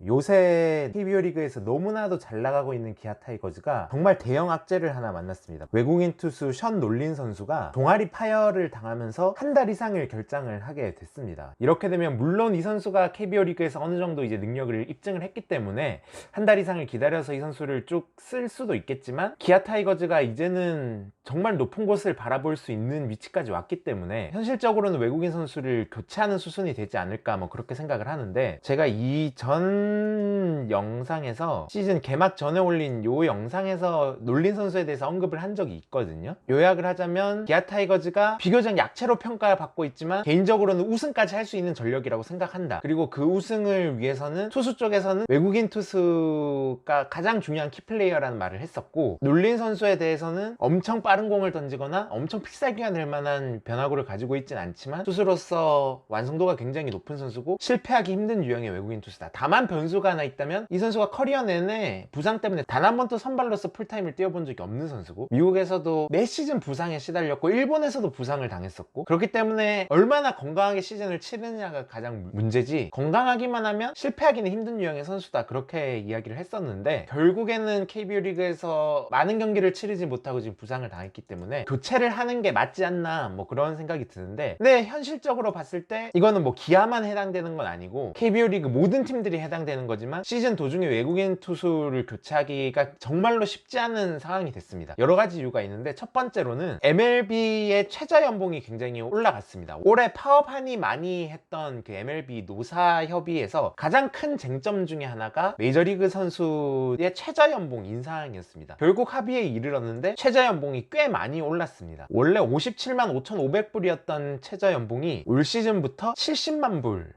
요새 KBO 리그에서 너무나도 잘 나가고 있는 기아 타이거즈가 정말 대형 악재를 하나 만났습니다. 외국인 투수 션 놀린 선수가 종아리 파열을 당하면서 한 달 이상을 결장을 하게 됐습니다. 이렇게 되면 물론 이 선수가 KBO 리그에서 어느 정도 이제 능력을 입증을 했기 때문에 한 달 이상을 기다려서 이 선수를 쭉 쓸 수도 있겠지만, 기아 타이거즈가 이제는 정말 높은 곳을 바라볼 수 있는 위치까지 왔기 때문에 현실적으로는 외국인 선수를 교체하는 수순이 되지 않을까 뭐 그렇게 생각을 하는데, 제가 이 전 영상에서 시즌 개막 전에 올린 요 영상에서 놀린 선수에 대해서 언급을 한 적이 있거든요. 요약을 하자면 기아 타이거즈가 비교적 약체로 평가받고 있지만 개인적으로는 우승까지 할 수 있는 전력이라고 생각한다. 그리고 그 우승을 위해서는 투수 쪽에서는 외국인 투수가 가장 중요한 키플레이어라는 말을 했었고, 놀린 선수에 대해서는 엄청 빠른 공을 던지거나 엄청 필살기가 될 만한 변화구를 가지고 있진 않지만 투수로서 완성도가 굉장히 높은 선수고 실패하기 힘든 유형의 외국인 투수다. 다만 변수가 하나 있다면 이 선수가 커리어 내내 부상 때문에 단 한 번도 선발로서 풀타임을 뛰어본 적이 없는 선수고, 미국에서도 매 시즌 부상에 시달렸고 일본에서도 부상을 당했었고, 그렇기 때문에 얼마나 건강하게 시즌을 치르느냐가 가장 문제지, 건강하기만 하면 실패하기는 힘든 유형의 선수다, 그렇게 이야기를 했었는데, 결국에는 KBO 리그에서 많은 경기를 치르지 못하고 지금 부상을 당했기 때문에 교체를 하는 게 맞지 않나 뭐 그런 생각이 드는데, 근데 현실적으로 봤을 때 이거는 뭐 기아만 해당되는 건 아니고 KBO 리그 모든 팀들이 해당되는 거지만, 시즌 도중에 외국인 투수를 교체하기가 정말로 쉽지 않은 상황이 됐습니다. 여러 가지 이유가 있는데, 첫 번째로는 MLB의 최저 연봉이 굉장히 올라갔습니다. 올해 파업 한이 많이 했던 그 MLB 노사 협의에서 가장 큰 쟁점 중에 하나가 메이저리그 선수의 최저 연봉 인상이었습니다. 결국 합의에 이르렀는데 최저 연봉이 꽤 많이 올랐습니다. 원래 57만 5,500불이었던 최저 연봉이 올 시즌부터 70만 불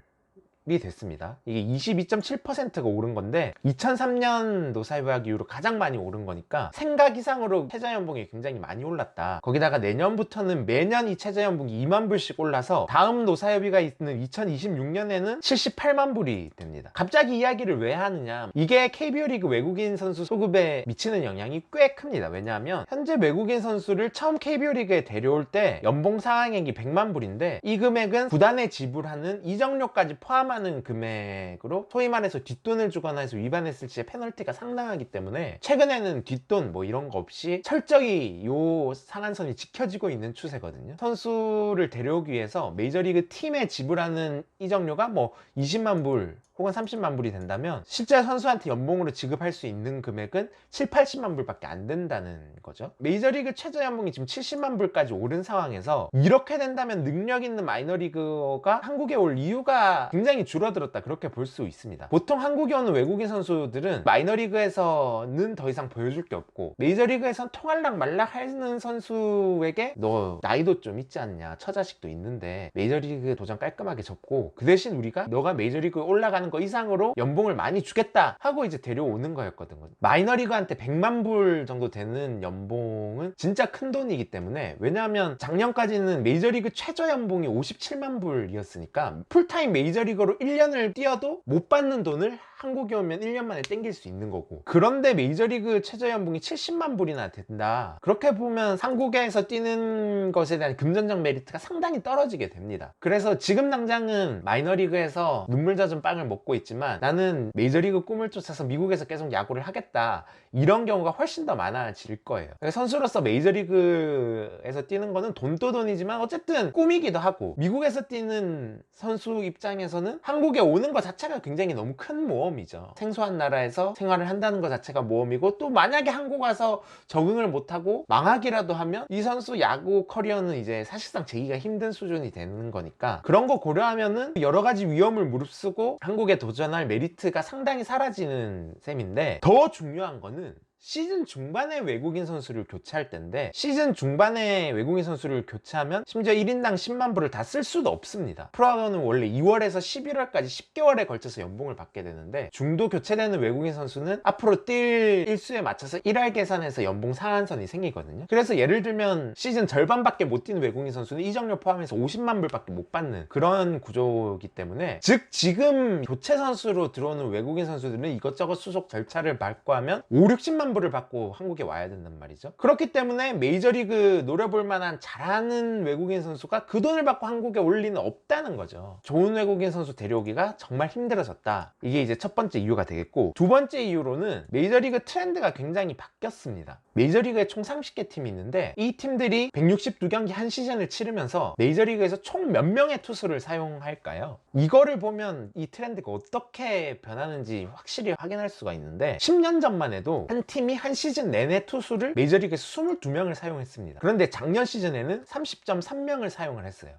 이 됐습니다. 이게 22.7%가 오른 건데 2003년 노사협약 이후로 가장 많이 오른 거니까 생각 이상으로 최저연봉이 굉장히 많이 올랐다. 거기다가 내년부터는 매년 이 최저연봉이 2만 불씩 올라서 다음 노사협의가 있는 2026년에는 78만 불이 됩니다. 갑자기 이야기를 왜 하느냐, 이게 KBO 리그 외국인 선수 소급에 미치는 영향이 꽤 큽니다. 왜냐하면 현재 외국인 선수를 처음 KBO 리그에 데려올 때 연봉 상한액이 100만 불인데 이 금액은 구단에 지불하는 이적료까지 포함한 하는 금액으로, 소위 말해서 뒷돈을 주거나 해서 위반했을 시에 페널티가 상당하기 때문에 최근에는 뒷돈 뭐 이런 거 없이 철저히 요 상한선이 지켜지고 있는 추세거든요. 선수를 데려오기 위해서 메이저리그 팀에 지불하는 이적료가 뭐 20만 불 혹은 30만 불이 된다면 실제 선수한테 연봉으로 지급할 수 있는 금액은 7, 80만 불밖에 안 된다는 거죠. 메이저리그 최저 연봉이 지금 70만 불까지 오른 상황에서 이렇게 된다면 능력 있는 마이너리그가 한국에 올 이유가 굉장히 줄어들었다, 그렇게 볼 수 있습니다. 보통 한국에 오는 외국인 선수들은 마이너리그에서는 더 이상 보여줄 게 없고, 메이저리그에선 통할락 말락 하는 선수에게 너 나이도 좀 있지 않냐, 처자식도 있는데 메이저리그 도장 깔끔하게 접고 그 대신 우리가 너가 메이저리그에 올라가는 거 이상으로 연봉을 많이 주겠다 하고 이제 데려오는 거였거든요. 마이너리그한테 100만 불 정도 되는 연봉은 진짜 큰 돈이기 때문에, 왜냐하면 작년까지는 메이저리그 최저 연봉이 57만 불이었으니까 풀타임 메이저리거로 1년을 뛰어도 못 받는 돈을 한국에 오면 1년 만에 땡길 수 있는 거고, 그런데 메이저리그 최저 연봉이 70만 불이나 된다. 그렇게 보면 한국에서 뛰는 것에 대한 금전적 메리트가 상당히 떨어지게 됩니다. 그래서 지금 당장은 마이너리그에서 눈물 젖은 빵을 먹고 있지만 나는 메이저리그 꿈을 쫓아서 미국에서 계속 야구를 하겠다, 이런 경우가 훨씬 더 많아질 거예요. 선수로서 메이저리그에서 뛰는 거는 돈도 돈이지만 어쨌든 꿈이기도 하고, 미국에서 뛰는 선수 입장에서는 한국에 오는 것 자체가 굉장히 너무 큰 모험이죠. 생소한 나라에서 생활을 한다는 것 자체가 모험이고, 또 만약에 한국 와서 적응을 못하고 망하기라도 하면 이 선수 야구 커리어는 이제 사실상 재기가 힘든 수준이 되는 거니까, 그런 거 고려하면은 여러 가지 위험을 무릅쓰고 한국에 도전할 메리트가 상당히 사라지는 셈인데, 더 중요한 거는 시즌 중반에 외국인 선수를 교체할 텐데, 시즌 중반에 외국인 선수를 교체하면 심지어 1인당 10만 불을 다 쓸 수도 없습니다. 프로야구는 원래 2월에서 11월까지 10개월에 걸쳐서 연봉을 받게 되는데, 중도 교체되는 외국인 선수는 앞으로 뛸 일수에 맞춰서 1할 계산해서 연봉 상한선이 생기거든요. 그래서 예를 들면 시즌 절반밖에 못 뛰는 외국인 선수는 이적료 포함해서 50만 불밖에 못 받는 그런 구조이기 때문에, 즉 지금 교체 선수로 들어오는 외국인 선수들은 이것저것 수속 절차를 밟고 하면 5, 60만 지원부를 받고 한국에 와야 된단 말이죠. 그렇기 때문에 메이저리그 노려볼 만한 잘하는 외국인 선수가 그 돈을 받고 한국에 올 리는 없다는 거죠. 좋은 외국인 선수 데려오기가 정말 힘들어졌다. 이게 이제 첫 번째 이유가 되겠고, 두 번째 이유로는 메이저리그 트렌드가 굉장히 바뀌었습니다. 메이저리그에 총 30개 팀이 있는데 이 팀들이 162경기 한 시즌을 치르면서 메이저리그에서 총 몇 명의 투수를 사용할까요? 이거를 보면 이 트렌드가 어떻게 변하는지 확실히 확인할 수가 있는데, 10년 전만 해도 한 팀이 한 시즌 내내 투수를 메이저리그에서 22명을 사용했습니다. 그런데 작년 시즌에는 30.3명을 사용을 했어요.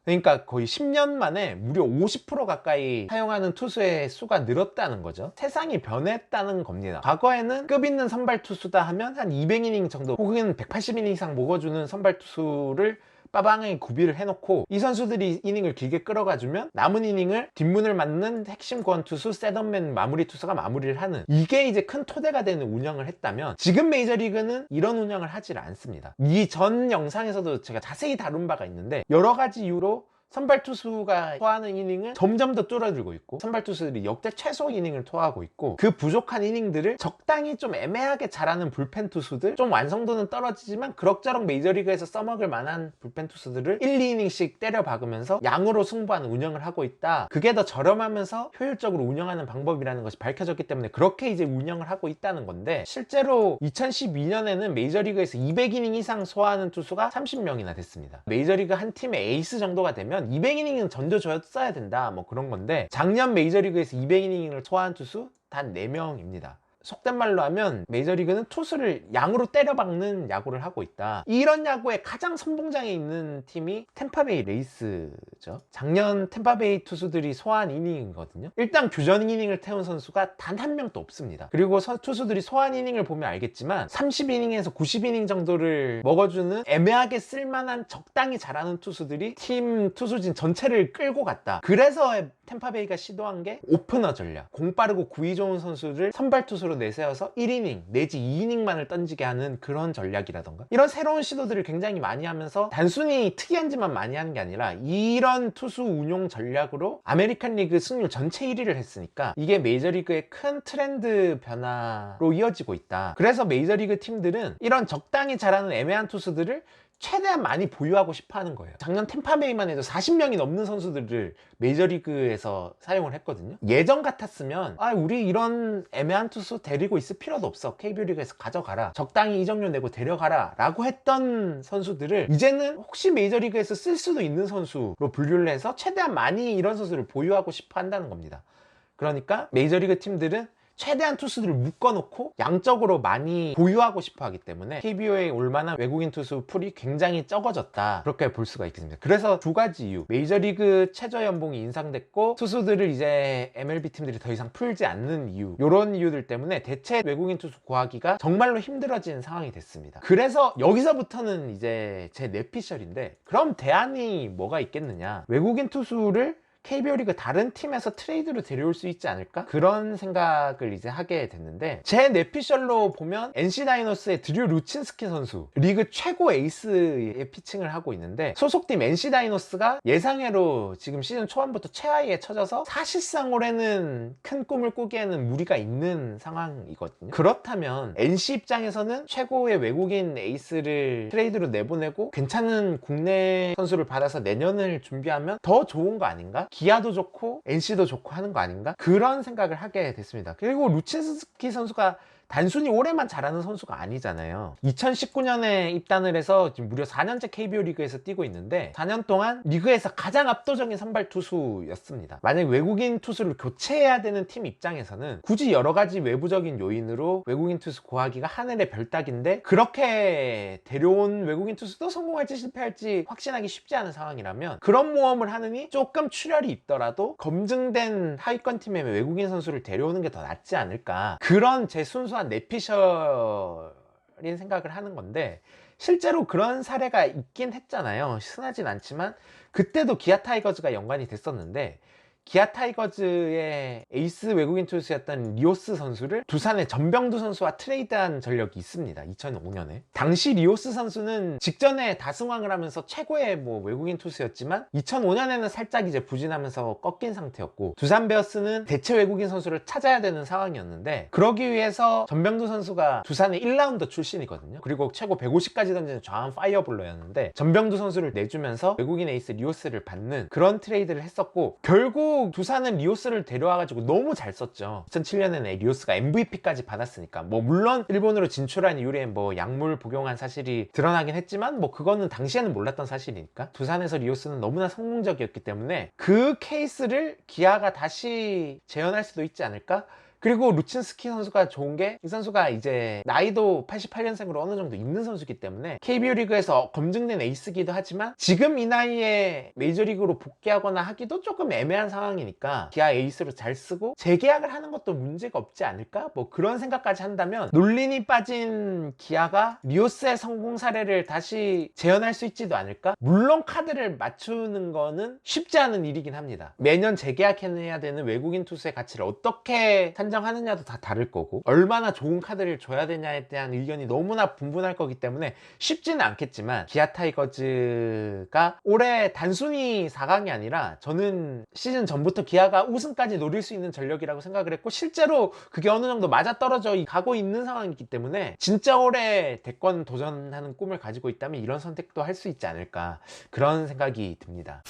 그러니까 거의 10년 만에 무려 50% 가까이 사용하는 투수의 수가 늘었다는 거죠. 세상이 변했다는 겁니다. 과거에는 급 있는 선발 투수다 하면 한 200이닝 정도 혹은 180이닝 이상 먹어주는 선발 투수를 빠방하게 구비를 해놓고 이 선수들이 이닝을 길게 끌어가주면 남은 이닝을 뒷문을 맞는 핵심 구원투수, 셋업맨 마무리 투수가 마무리를 하는, 이게 이제 큰 토대가 되는 운영을 했다면, 지금 메이저리그는 이런 운영을 하질 않습니다. 이 전 영상에서도 제가 자세히 다룬 바가 있는데, 여러 가지 이유로 선발 투수가 토하는 이닝은 점점 더 줄어들고 있고, 선발 투수들이 역대 최소 이닝을 토하고 있고, 그 부족한 이닝들을 적당히 좀 애매하게 잘하는 불펜 투수들, 좀 완성도는 떨어지지만 그럭저럭 메이저리그에서 써먹을 만한 불펜 투수들을 1, 2이닝씩 때려 박으면서 양으로 승부하는 운영을 하고 있다. 그게 더 저렴하면서 효율적으로 운영하는 방법이라는 것이 밝혀졌기 때문에 그렇게 이제 운영을 하고 있다는 건데, 실제로 2012년에는 메이저리그에서 200이닝 이상 소화하는 투수가 30명이나 됐습니다. 메이저리그 한 팀의 에이스 정도가 되면 200이닝은 던져줬어야 된다, 뭐 그런 건데, 작년 메이저리그에서 200이닝을 소화한 투수 단 4명입니다. 속된 말로 하면 메이저리그는 투수를 양으로 때려박는 야구를 하고 있다. 이런 야구의 가장 선봉장에 있는 팀이 템파베이 레이스죠. 작년 템파베이 투수들이 소화한 이닝이거든요. 일단 규전 이닝을 태운 선수가 단 한 명도 없습니다. 그리고 투수들이 소화한 이닝을 보면 알겠지만 30이닝에서 90이닝 정도를 먹어주는 애매하게 쓸만한 적당히 잘하는 투수들이 팀 투수진 전체를 끌고 갔다. 그래서 템파베이가 시도한 게 오프너 전략, 공 빠르고 구위 좋은 선수를 선발 투수로 내세워서 1이닝 내지 2이닝만을 던지게 하는 그런 전략이라던가, 이런 새로운 시도들을 굉장히 많이 하면서 단순히 특이한 짓만 많이 하는 게 아니라 이런 투수 운용 전략으로 아메리칸 리그 승률 전체 1위를 했으니까 이게 메이저리그의 큰 트렌드 변화로 이어지고 있다. 그래서 메이저리그 팀들은 이런 적당히 잘하는 애매한 투수들을 최대한 많이 보유하고 싶어 하는 거예요. 작년 템파베이만 해도 40명이 넘는 선수들을 메이저리그에서 사용을 했거든요. 예전 같았으면 우리 이런 애매한 투수 데리고 있을 필요도 없어, KBO리그에서 가져가라, 적당히 이적료 내고 데려가라 라고 했던 선수들을 이제는 혹시 메이저리그에서 쓸 수도 있는 선수로 분류를 해서 최대한 많이 이런 선수를 보유하고 싶어 한다는 겁니다. 그러니까 메이저리그 팀들은 최대한 투수들을 묶어놓고 양적으로 많이 보유하고 싶어 하기 때문에 KBO에 올만한 외국인 투수 풀이 굉장히 적어졌다, 그렇게 볼 수가 있겠습니다. 그래서 두 가지 이유, 메이저리그 최저연봉이 인상됐고 투수들을 이제 MLB 팀들이 더 이상 풀지 않는 이유, 이런 이유들 때문에 대체 외국인 투수 구하기가 정말로 힘들어진 상황이 됐습니다. 그래서 여기서부터는 이제 제 뇌피셜인데, 그럼 대안이 뭐가 있겠느냐, 외국인 투수를 KBO리그 다른 팀에서 트레이드로 데려올 수 있지 않을까? 그런 생각을 이제 하게 됐는데, 제 뇌피셜로 보면 NC 다이노스의 드류 루친스키 선수, 리그 최고 에이스의 피칭을 하고 있는데, 소속팀 NC 다이노스가 예상외로 지금 시즌 초반부터 최하위에 처져서 사실상 올해는 큰 꿈을 꾸기에는 무리가 있는 상황이거든요. 그렇다면 NC 입장에서는 최고의 외국인 에이스를 트레이드로 내보내고 괜찮은 국내 선수를 받아서 내년을 준비하면 더 좋은 거 아닌가? 기아도 좋고 NC도 좋고 하는 거 아닌가? 그런 생각을 하게 됐습니다. 그리고 루친스키 선수가 단순히 올해만 잘하는 선수가 아니잖아요. 2019년에 입단을 해서 지금 무려 4년째 KBO 리그에서 뛰고 있는데 4년 동안 리그에서 가장 압도적인 선발 투수였습니다. 만약 외국인 투수를 교체해야 되는 팀 입장에서는 굳이 여러 가지 외부적인 요인으로 외국인 투수 구하기가 하늘의 별 따기인데, 그렇게 데려온 외국인 투수도 성공할지 실패할지 확신하기 쉽지 않은 상황이라면 그런 모험을 하느니 조금 출혈이 있더라도 검증된 하위권 팀의 외국인 선수를 데려오는 게 더 낫지 않을까, 그런 제 순수한 뇌피셜인 생각을 하는 건데, 실제로 그런 사례가 있긴 했잖아요. 흔하진 않지만 그때도 기아 타이거즈가 연관이 됐었는데, 기아 타이거즈의 에이스 외국인 투수였던 리오스 선수를 두산의 전병두 선수와 트레이드한 전력이 있습니다. 2005년에. 당시 리오스 선수는 직전에 다승왕을 하면서 최고의 뭐 외국인 투수였지만 2005년에는 살짝 이제 부진하면서 꺾인 상태였고, 두산 베어스는 대체 외국인 선수를 찾아야 되는 상황이었는데, 그러기 위해서 전병두 선수가 두산의 1라운더 출신이거든요. 그리고 최고 150까지 던지는 좌완 파이어볼러였는데 전병두 선수를 내주면서 외국인 에이스 리오스를 받는 그런 트레이드를 했었고, 결국 두산은 리오스를 데려와가지고 너무 잘 썼죠. 2007년에는 리오스가 MVP까지 받았으니까. 뭐 물론 일본으로 진출한 이후에 뭐 약물 복용한 사실이 드러나긴 했지만 뭐 그거는 당시에는 몰랐던 사실이니까. 두산에서 리오스는 너무나 성공적이었기 때문에 그 케이스를 기아가 다시 재현할 수도 있지 않을까? 그리고 루친스키 선수가 좋은 게, 이 선수가 이제 나이도 88년생으로 어느 정도 있는 선수이기 때문에 KBO 리그에서 검증된 에이스기도 하지만 지금 이 나이에 메이저리그로 복귀하거나 하기도 조금 애매한 상황이니까 기아 에이스로 잘 쓰고 재계약을 하는 것도 문제가 없지 않을까? 뭐 그런 생각까지 한다면 놀린이 빠진 기아가 리오스의 성공 사례를 다시 재현할 수 있지도 않을까? 물론 카드를 맞추는 거는 쉽지 않은 일이긴 합니다. 매년 재계약해야 되는 외국인 투수의 가치를 어떻게 산정하느냐도 다 다를 거고, 얼마나 좋은 카드를 줘야 되냐에 대한 의견이 너무나 분분할 거기 때문에 쉽지는 않겠지만, 기아 타이거즈가 올해 단순히 4강이 아니라 저는 시즌 전부터 기아가 우승까지 노릴 수 있는 전력이라고 생각을 했고, 실제로 그게 어느 정도 맞아떨어져 가고 있는 상황이기 때문에 진짜 올해 대권 도전하는 꿈을 가지고 있다면 이런 선택도 할 수 있지 않을까, 그런 생각이 듭니다.